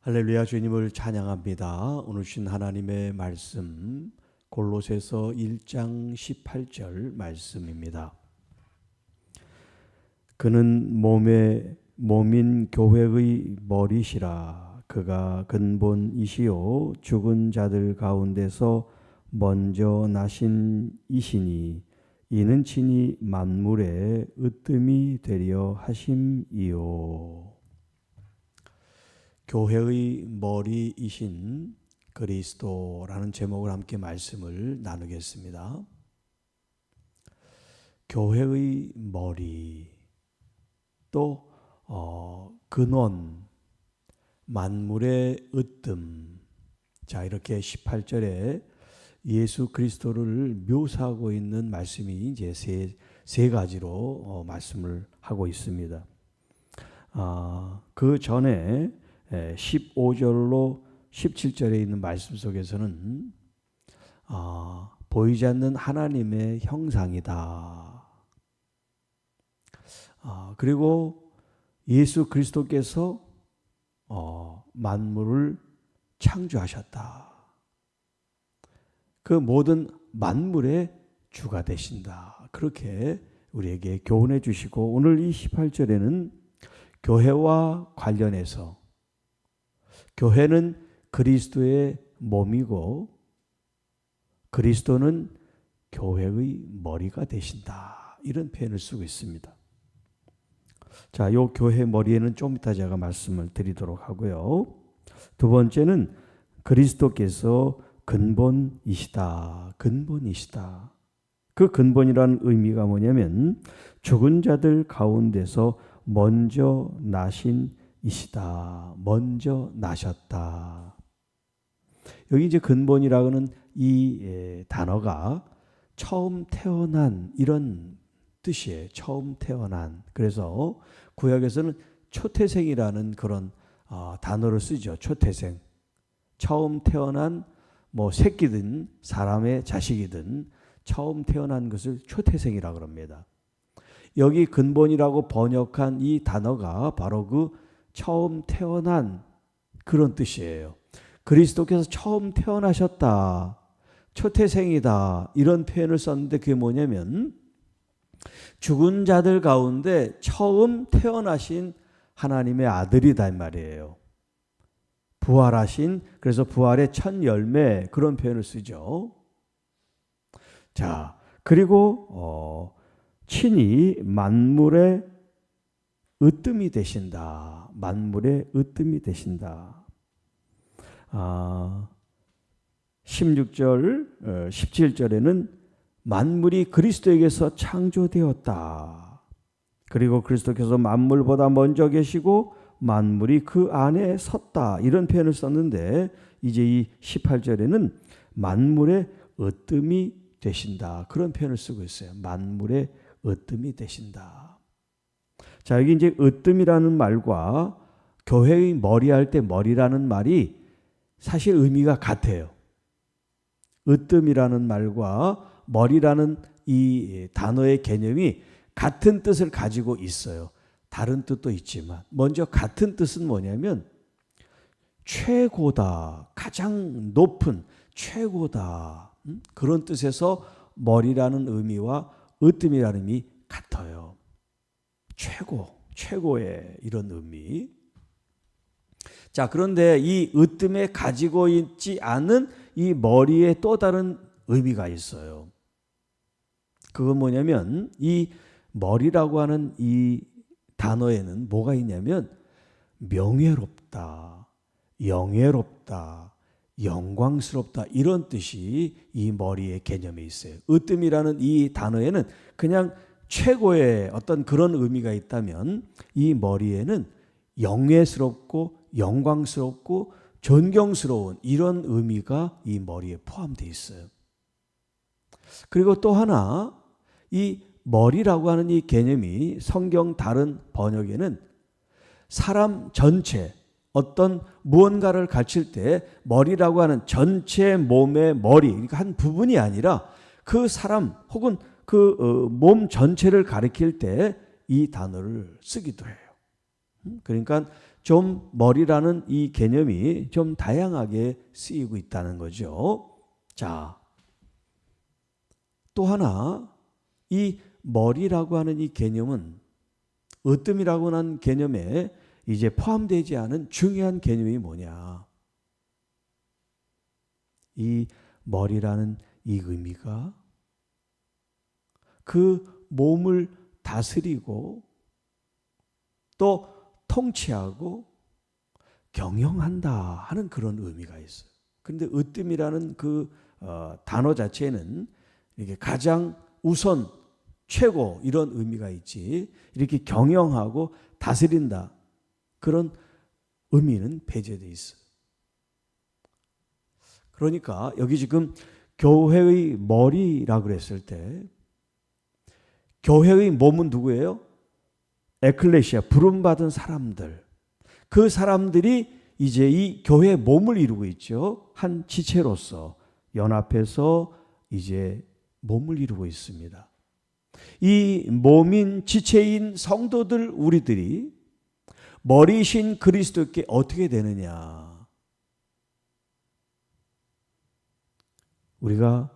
할렐루야. 주님을 찬양합니다. 오늘 주신 하나님의 말씀 골로새서 1장 18절 말씀입니다. 그는 몸인 교회의 머리시라. 그가 근본이시요 죽은 자들 가운데서 먼저 나신 이시니 이는 친히 만물의 으뜸이 되려 하심이요. 교회의 머리이신 그리스도라는 제목을 함께 말씀을 나누겠습니다. 교회의 머리, 또 근원, 만물의 으뜸. 자, 이렇게 18절에 예수 그리스도를 묘사하고 있는 말씀이 이제 세 가지로 말씀을 하고 있습니다. 그 전에 15절로 17절에 있는 말씀 속에서는 보이지 않는 하나님의 형상이다. 그리고 예수 그리스도께서 만물을 창조하셨다. 그 모든 만물의 주가 되신다. 그렇게 우리에게 교훈해 주시고, 오늘 이 18절에는 교회와 관련해서 교회는 그리스도의 몸이고 그리스도는 교회의 머리가 되신다. 이런 표현을 쓰고 있습니다. 자, 이 교회 머리에는 좀 이따 제가 말씀을 드리도록 하고요. 두 번째는 그리스도께서 근본이시다. 근본이시다. 그 근본이라는 의미가 뭐냐면 죽은 자들 가운데서 먼저 나신 이시다. 먼저 나셨다. 여기 이제 근본이라고는 이 단어가 처음 태어난 이런 뜻이에요. 처음 태어난. 그래서 구약에서는 초태생이라는 그런 단어를 쓰죠. 초태생. 처음 태어난 새끼든 사람의 자식이든 처음 태어난 것을 초태생이라고 합니다. 여기 근본이라고 번역한 이 단어가 바로 그 처음 태어난 그런 뜻이에요. 그리스도께서 처음 태어나셨다. 초태생이다. 이런 표현을 썼는데 그게 뭐냐면 죽은 자들 가운데 처음 태어나신 하나님의 아들이다 이 말이에요. 부활하신, 그래서 부활의 첫 열매, 그런 표현을 쓰죠. 자, 그리고 친히 만물의 으뜸이 되신다. 만물의 으뜸이 되신다. 16절, 17절에는 만물이 그리스도에게서 창조되었다. 그리고 그리스도께서 만물보다 먼저 계시고 만물이 그 안에 섰다. 이런 표현을 썼는데 이제 이 18절에는 만물의 으뜸이 되신다. 그런 표현을 쓰고 있어요. 만물의 으뜸이 되신다. 자, 여기 이제 으뜸이라는 말과 교회의 머리 할 때 머리라는 말이 사실 의미가 같아요. 으뜸이라는 말과 머리라는 이 단어의 개념이 같은 뜻을 가지고 있어요. 다른 뜻도 있지만 먼저 같은 뜻은 뭐냐면 최고다, 가장 높은, 최고다, 그런 뜻에서 머리라는 의미와 으뜸이라는 의미 같아요. 최고, 최고의 이런 의미. 자, 그런데 이 으뜸에 가지고 있지 않은 이 머리에 또 다른 의미가 있어요. 그건 뭐냐면 이 머리라고 하는 이 단어에는 뭐가 있냐면 명예롭다, 영예롭다, 영광스럽다, 이런 뜻이 이 머리의 개념에 있어요. 으뜸이라는 이 단어에는 그냥 최고의 어떤 그런 의미가 있다면 이 머리에는 영예스럽고 영광스럽고 존경스러운 이런 의미가 이 머리에 포함되어 있어요. 그리고 또 하나, 이 머리라고 하는 이 개념이 성경 다른 번역에는 사람 전체, 어떤 무언가를 가르칠 때 머리라고 하는 전체 몸의 머리, 그러니까 한 부분이 아니라 그 사람 혹은 그 몸 전체를 가리킬 때 이 단어를 쓰기도 해요. 그러니까 좀 머리라는 이 개념이 좀 다양하게 쓰이고 있다는 거죠. 자, 또 하나, 이 머리라고 하는 이 개념은 으뜸이라고 하는 개념에 이제 포함되지 않은 중요한 개념이 뭐냐? 이 머리라는 이 의미가 그 몸을 다스리고 또 통치하고 경영한다 하는 그런 의미가 있어요. 그런데 으뜸이라는 그 단어 자체는 이게 가장 우선, 최고 이런 의미가 있지, 이렇게 경영하고 다스린다 그런 의미는 배제되어 있어요. 그러니까 여기 지금 교회의 머리라고 그랬을 때 교회의 몸은 누구예요? 에클레시아, 부름받은 사람들. 그 사람들이 이제 이 교회의 몸을 이루고 있죠. 한 지체로서 연합해서 이제 몸을 이루고 있습니다. 이 몸인 지체인 성도들 우리들이 머리신 그리스도께 어떻게 되느냐? 우리가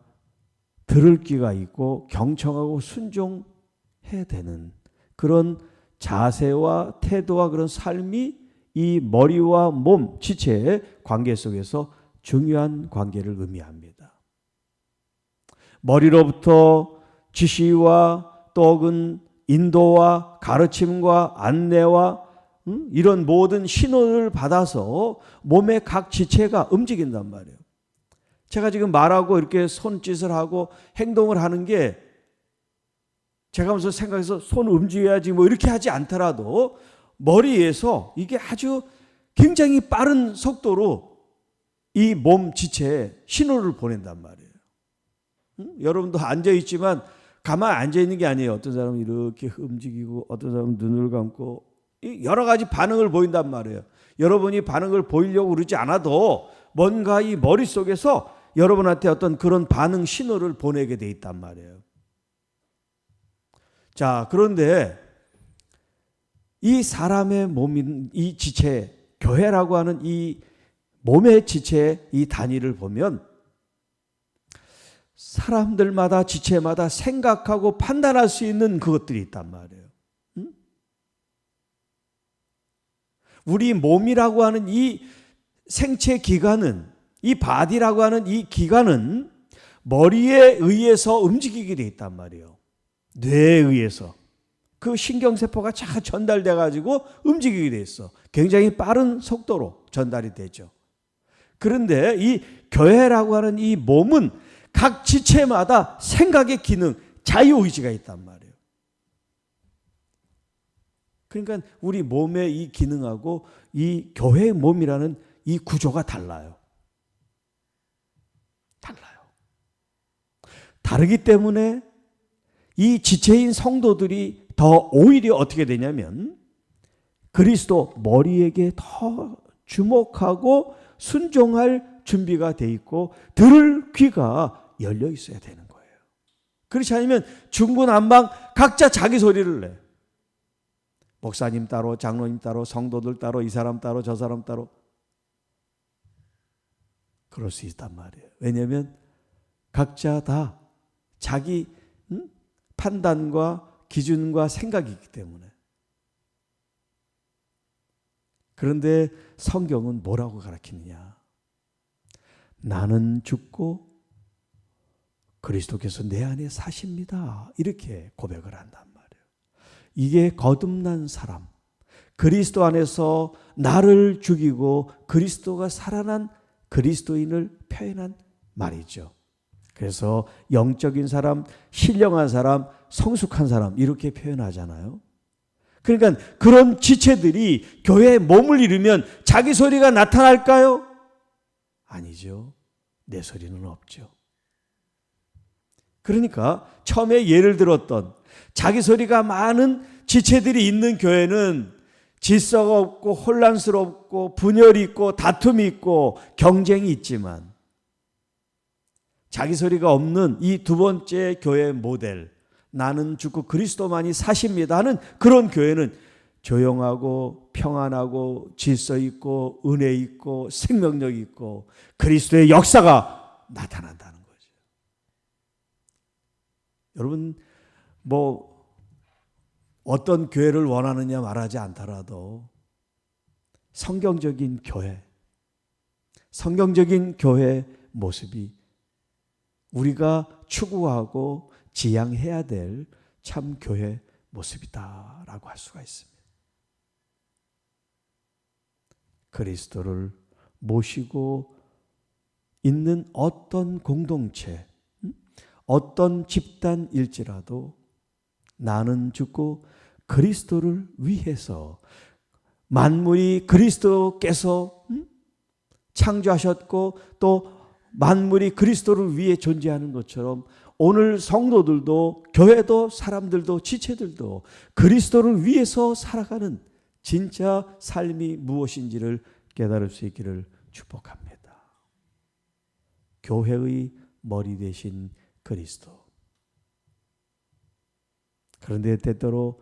들을 귀가 있고 경청하고 순종해야 되는 그런 자세와 태도와 그런 삶이 이 머리와 몸, 지체의 관계 속에서 중요한 관계를 의미합니다. 머리로부터 지시와 또 혹은 인도와 가르침과 안내와 이런 모든 신호를 받아서 몸의 각 지체가 움직인단 말이에요. 제가 지금 말하고 이렇게 손짓을 하고 행동을 하는 게 제가 무슨 생각해서 손 움직여야지 뭐 이렇게 하지 않더라도 머리에서 이게 아주 굉장히 빠른 속도로 이 몸 지체에 신호를 보낸단 말이에요. 여러분도 앉아있지만 가만히 앉아있는 게 아니에요. 어떤 사람은 이렇게 움직이고 어떤 사람은 눈을 감고 여러 가지 반응을 보인단 말이에요. 여러분이 반응을 보이려고 그러지 않아도 뭔가 이 머릿속에서 여러분한테 어떤 그런 반응 신호를 보내게 돼 있단 말이에요. 자, 그런데 이 사람의 몸인 이 지체, 교회라고 하는 이 몸의 지체의 이 단위를 보면 사람들마다 지체마다 생각하고 판단할 수 있는 그것들이 있단 말이에요. 우리 몸이라고 하는 이 생체 기관은, 이 바디라고 하는 이 기관은 머리에 의해서 움직이게 돼 있단 말이에요. 뇌에 의해서. 그 신경세포가 잘 전달돼 가지고 움직이게 돼 있어. 굉장히 빠른 속도로 전달이 되죠. 그런데 이 교회라고 하는 이 몸은 각 지체마다 생각의 기능, 자유의지가 있단 말이에요. 그러니까 우리 몸의 이 기능하고 이 교회의 몸이라는 이 구조가 달라요. 달라요. 다르기 때문에 이 지체인 성도들이 더 오히려 어떻게 되냐면 그리스도 머리에게 더 주목하고 순종할 준비가 돼 있고 들을 귀가 열려 있어야 되는 거예요. 그렇지 않으면 중구난방 각자 자기 소리를 내. 목사님 따로, 장로님 따로, 성도들 따로, 이 사람 따로, 저 사람 따로. 그럴 수 있단 말이에요. 왜냐하면 각자 다 자기 판단과 기준과 생각이 있기 때문에. 그런데 성경은 뭐라고 가르치느냐? 나는 죽고 그리스도께서 내 안에 사십니다. 이렇게 고백을 한단 말이에요. 이게 거듭난 사람, 그리스도 안에서 나를 죽이고 그리스도가 살아난 그리스도인을 표현한 말이죠. 그래서 영적인 사람, 신령한 사람, 성숙한 사람 이렇게 표현하잖아요. 그러니까 그런 지체들이 교회의 몸을 이루면 자기 소리가 나타날까요? 아니죠. 내 소리는 없죠. 그러니까 처음에 예를 들었던 자기 소리가 많은 지체들이 있는 교회는 질서가 없고 혼란스럽고 분열이 있고 다툼이 있고 경쟁이 있지만 자기 소리가 없는 이 두 번째 교회 모델, 나는 죽고 그리스도만이 사십니다 하는 그런 교회는 조용하고 평안하고 질서 있고 은혜 있고 생명력 있고 그리스도의 역사가 나타난다는 거죠. 여러분 뭐 어떤 교회를 원하느냐 말하지 않더라도 성경적인 교회, 성경적인 교회 모습이 우리가 추구하고 지향해야 될 참 교회 모습이다라고 할 수가 있습니다. 그리스도를 모시고 있는 어떤 공동체, 어떤 집단일지라도 나는 죽고 그리스도를 위해서 만물이 그리스도께서 창조하셨고 또 만물이 그리스도를 위해 존재하는 것처럼 오늘 성도들도 교회도 사람들도 지체들도 그리스도를 위해서 살아가는 진짜 삶이 무엇인지를 깨달을 수 있기를 축복합니다. 교회의 머리 되신 그리스도. 그런데 때때로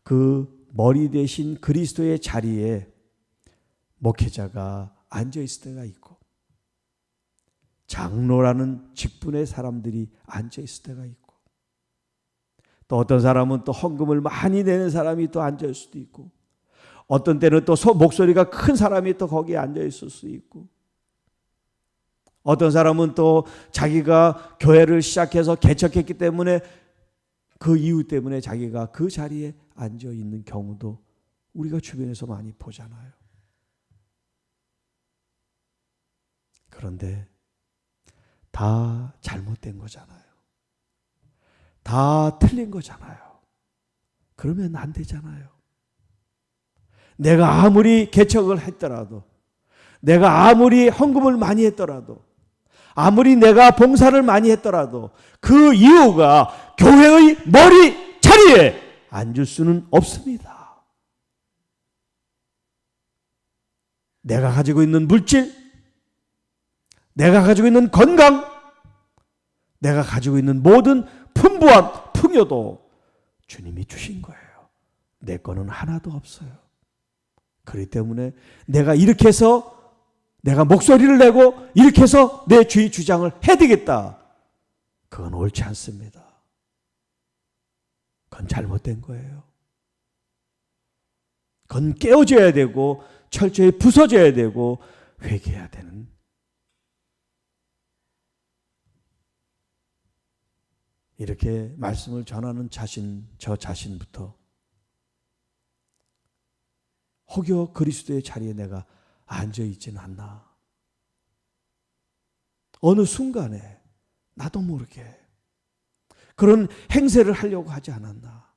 그 머리 되신 그리스도의 자리에 목회자가 앉아 있을 때가 있고 장로라는 직분의 사람들이 앉아 있을 때가 있고 또 어떤 사람은 또 헌금을 많이 내는 사람이 또 앉아 있을 수도 있고 어떤 때는 또 목소리가 큰 사람이 또 거기에 앉아 있을 수 있고 어떤 사람은 또 자기가 교회를 시작해서 개척했기 때문에 그 이유 때문에 자기가 그 자리에 앉아 있는 경우도 우리가 주변에서 많이 보잖아요. 그런데 다 잘못된 거잖아요. 다 틀린 거잖아요. 그러면 안 되잖아요. 내가 아무리 개척을 했더라도 내가 아무리 헌금을 많이 했더라도 아무리 내가 봉사를 많이 했더라도 그 이유가 교회의 머리 자리에 앉을 수는 없습니다. 내가 가지고 있는 물질, 내가 가지고 있는 건강, 내가 가지고 있는 모든 풍부한 풍요도 주님이 주신 거예요. 내 거는 하나도 없어요. 그렇기 때문에 내가 이렇게 해서 내가 목소리를 내고 이렇게 해서 내 주의 주장을 해야 되겠다. 그건 옳지 않습니다. 그건 잘못된 거예요. 그건 깨어져야 되고 철저히 부서져야 되고 회개해야 되는 이렇게 말씀을 전하는 저 자신부터 혹여 그리스도의 자리에 내가 앉아있지는 않나. 어느 순간에 나도 모르게 그런 행세를 하려고 하지 않았나.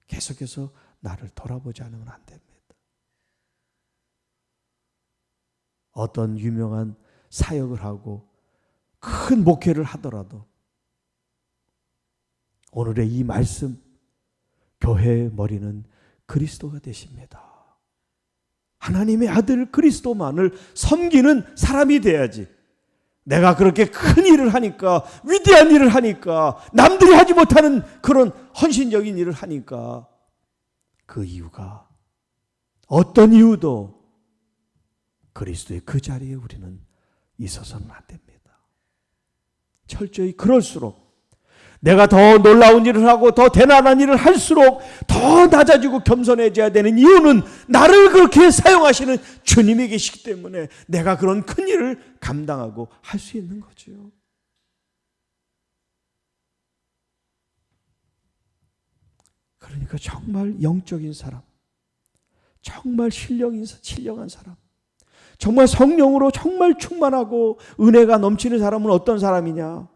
계속해서 나를 돌아보지 않으면 안 됩니다. 어떤 유명한 사역을 하고 큰 목회를 하더라도 오늘의 이 말씀, 교회의 머리는 그리스도가 되십니다. 하나님의 아들 그리스도만을 섬기는 사람이 돼야지. 내가 그렇게 큰 일을 하니까, 위대한 일을 하니까, 남들이 하지 못하는 그런 헌신적인 일을 하니까 그 이유가 어떤 이유도 그리스도의 그 자리에 우리는 있어서는 안 됩니다. 철저히 그럴수록 내가 더 놀라운 일을 하고 더 대단한 일을 할수록 더 낮아지고 겸손해져야 되는 이유는 나를 그렇게 사용하시는 주님이 계시기 때문에 내가 그런 큰 일을 감당하고 할 수 있는 거죠. 그러니까 정말 영적인 사람, 정말 신령한 사람, 정말 성령으로 정말 충만하고 은혜가 넘치는 사람은 어떤 사람이냐?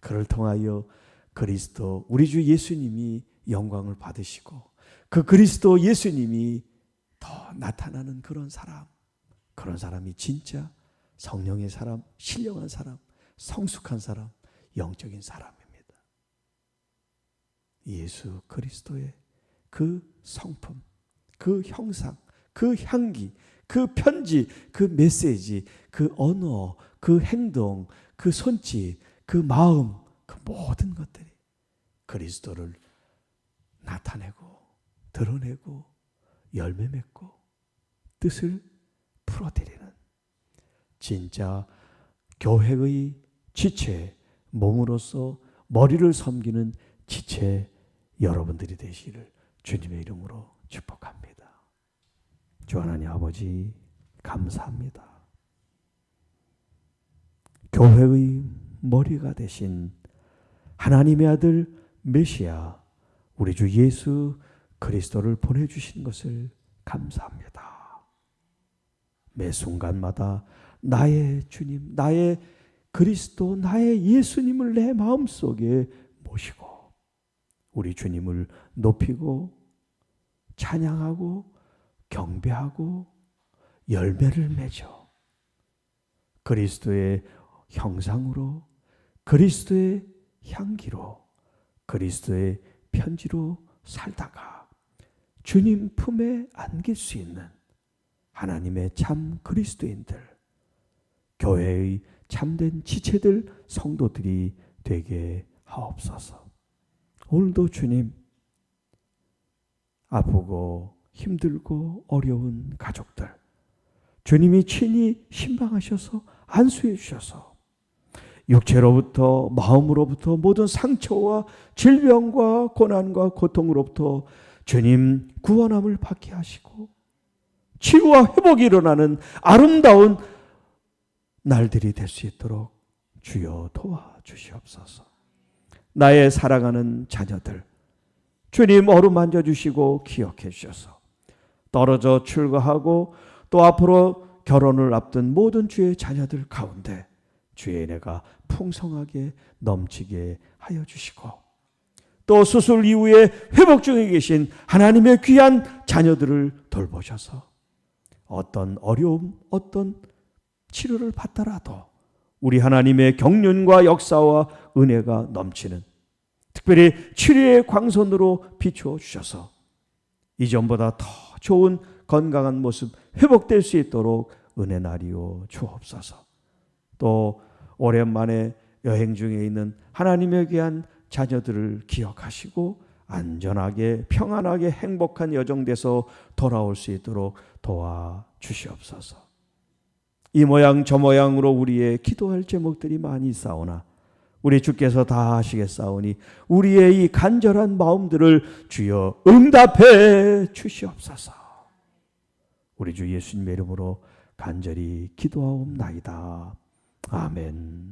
그를 통하여 그리스도 우리 주 예수님이 영광을 받으시고 그 그리스도 예수님이 더 나타나는 그런 사람이 진짜 성령의 사람, 신령한 사람, 성숙한 사람, 영적인 사람입니다. 예수 그리스도의 그 성품, 그 형상, 그 향기, 그 편지, 그 메시지, 그 언어, 그 행동, 그 손짓, 그 마음, 그 모든 것들이 그리스도를 나타내고 드러내고 열매 맺고 뜻을 풀어드리는 진짜 교회의 지체, 몸으로서 머리를 섬기는 지체 여러분들이 되시기를 주님의 이름으로 축복합니다. 주 하나님 아버지 감사합니다. 교회의 머리가 되신 하나님의 아들 메시아 우리 주 예수 그리스도를 보내주신 것을 감사합니다. 매 순간마다 나의 주님, 나의 그리스도, 나의 예수님을 내 마음속에 모시고 우리 주님을 높이고 찬양하고 경배하고 열매를 맺어 그리스도의 형상으로 그리스도의 향기로 그리스도의 편지로 살다가 주님 품에 안길 수 있는 하나님의 참 그리스도인들, 교회의 참된 지체들, 성도들이 되게 하옵소서. 오늘도 주님, 아프고 힘들고 어려운 가족들, 주님이 친히 신방하셔서 안수해 주셔서 육체로부터 마음으로부터 모든 상처와 질병과 고난과 고통으로부터 주님 구원함을 받게 하시고 치유와 회복이 일어나는 아름다운 날들이 될 수 있도록 주여 도와주시옵소서. 나의 사랑하는 자녀들 주님 어루만져 주시고 기억해 주셔서 떨어져 출가하고 또 앞으로 결혼을 앞둔 모든 주의 자녀들 가운데 주의 은혜가 풍성하게 넘치게 하여 주시고 또 수술 이후에 회복 중에 계신 하나님의 귀한 자녀들을 돌보셔서 어떤 어려움, 어떤 치료를 받더라도 우리 하나님의 경륜과 역사와 은혜가 넘치는 특별히 치료의 광선으로 비추어 주셔서 이전보다 더 좋은 건강한 모습 회복될 수 있도록 은혜 나리오 주옵소서. 또 오랜만에 여행 중에 있는 하나님의 귀한 자녀들을 기억하시고 안전하게 평안하게 행복한 여정돼서 돌아올 수 있도록 도와주시옵소서. 이 모양 저 모양으로 우리의 기도할 제목들이 많이 있사오나 우리 주께서 다 하시겠사오니 우리의 이 간절한 마음들을 주여 응답해 주시옵소서. 우리 주 예수님의 이름으로 간절히 기도하옵나이다. 아멘.